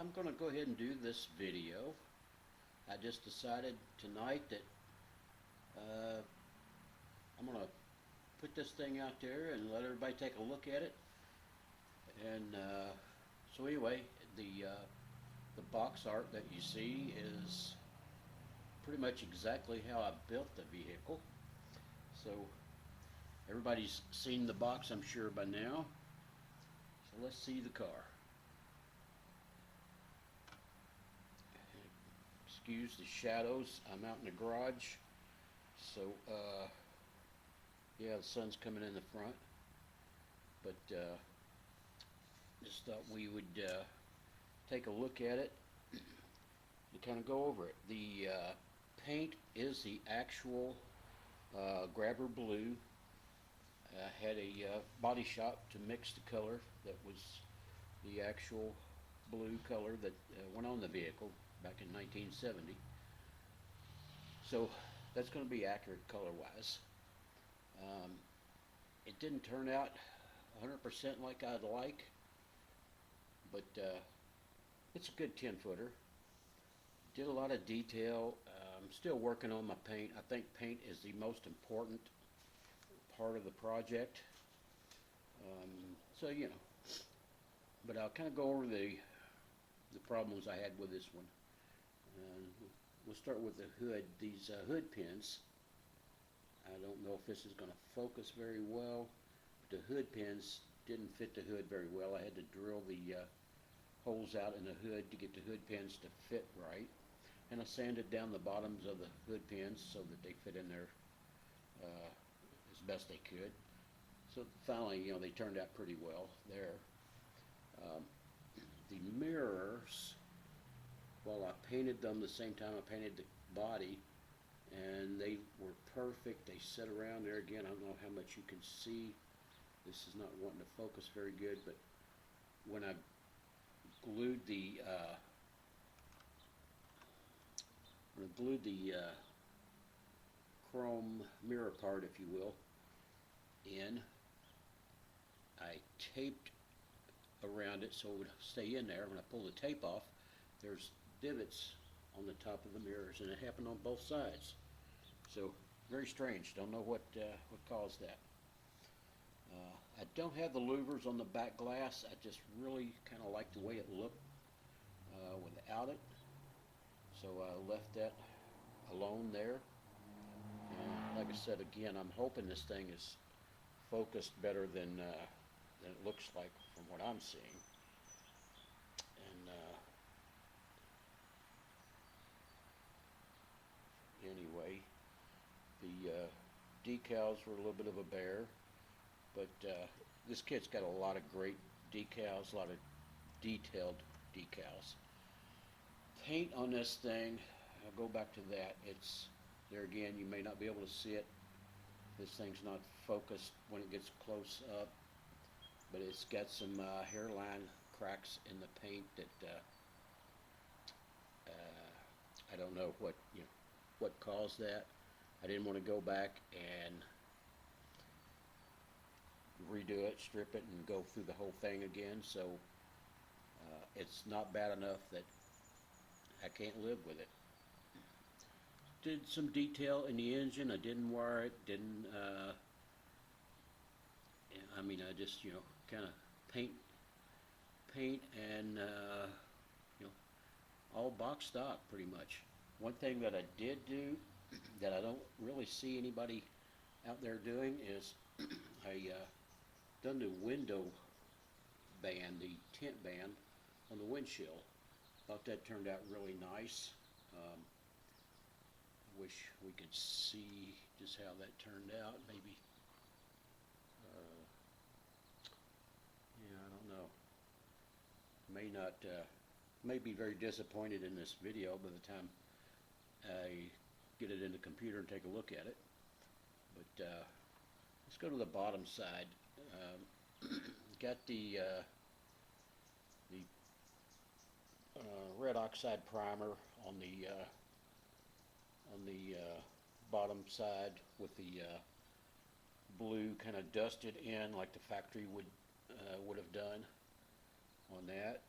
I'm going to go ahead and do this video. I just decided tonight that I'm going to put this thing out there and let everybody take a look at it. And so anyway, the box art that you see is pretty much exactly how I built the vehicle. So everybody's seen the box, I'm sure, by now. So let's see the car. Excuse the shadows. I'm out in the garage. So yeah, the sun's coming in the front. But just thought we would take a look at it and kind of go over it. The paint is the actual grabber blue. I had a body shop to mix the color that was the actual blue color that went on the vehicle back in 1970. So that's going to be accurate color-wise. It didn't turn out 100% like I'd like, but it's a good 10-footer. Did a lot of detail. I'm still working on my paint. I think paint is the most important part of the project. So you know, but I'll kind of go over the problems I had with this one. We'll start with the hood. These hood pins, I don't know if this is going to focus very well, but the hood pins didn't fit the hood very well. I had to drill the holes out in the hood to get the hood pins to fit right, and I sanded down the bottoms of the hood pins so that they fit in there as best they could. So finally, you know, they turned out pretty well there. The mirrors, well, I painted them the same time I painted the body, and they were perfect. They sit around there. Again, I don't know how much you can see. This is not wanting to focus very good, but when I glued the chrome mirror part, if you will, in, I taped around it so it would stay in there. When I pull the tape off, there's divots on the top of the mirrors, and it happened on both sides. So very strange. Don't know what caused that. I don't have the louvers on the back glass. I just really kind of like the way it looked without it. So I left that alone there. And like I said, again, I'm hoping this thing is focused better than it looks like from what I'm seeing. And anyway, the decals were a little bit of a bear, but this kit's got a lot of great decals, a lot of detailed decals. Paint on this thing, I'll go back to that. It's there again, you may not be able to see it. This thing's not focused when it gets close up, but it's got some hairline cracks in the paint that I don't know what caused that. I didn't want to go back and redo it, strip it, and go through the whole thing again. So it's not bad enough that I can't live with it. Did some detail in the engine. I didn't wire it. Didn't. I mean, I just kind of paint and all box stock pretty much. One thing that I did do that I don't really see anybody out there doing is I done the window band, the tint band on the windshield. Thought that turned out really nice. Wish we could see just how that turned out. Maybe, yeah, I don't know. May be very disappointed in this video by the time I get it in the computer and take a look at it. But let's go to the bottom side. Got the red oxide primer on the bottom side with the blue kind of dusted in like the factory would have done on that.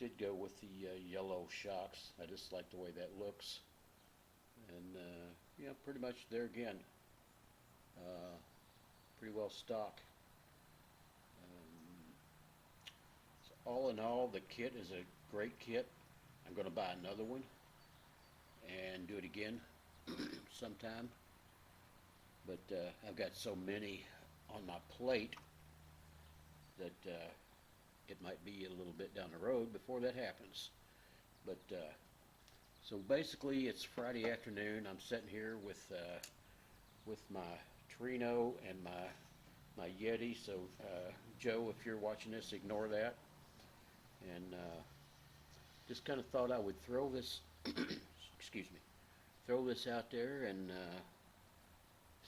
did go with the yellow shocks. I just like the way that looks. And yeah, pretty much there again. Pretty well stock. So all in all, the kit is a great kit. I'm going to buy another one and do it again sometime. But I've got so many on my plate that it might be a little bit down the road before that happens. But so basically, it's Friday afternoon. I'm sitting here with my Torino and my Yeti. So Joe, if you're watching this, ignore that. And just kind of thought I would throw this, excuse me, throw this out there and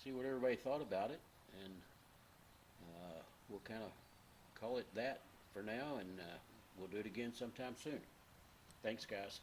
see what everybody thought about it. And we'll kind of call it that for now, and we'll do it again sometime soon. Thanks, guys.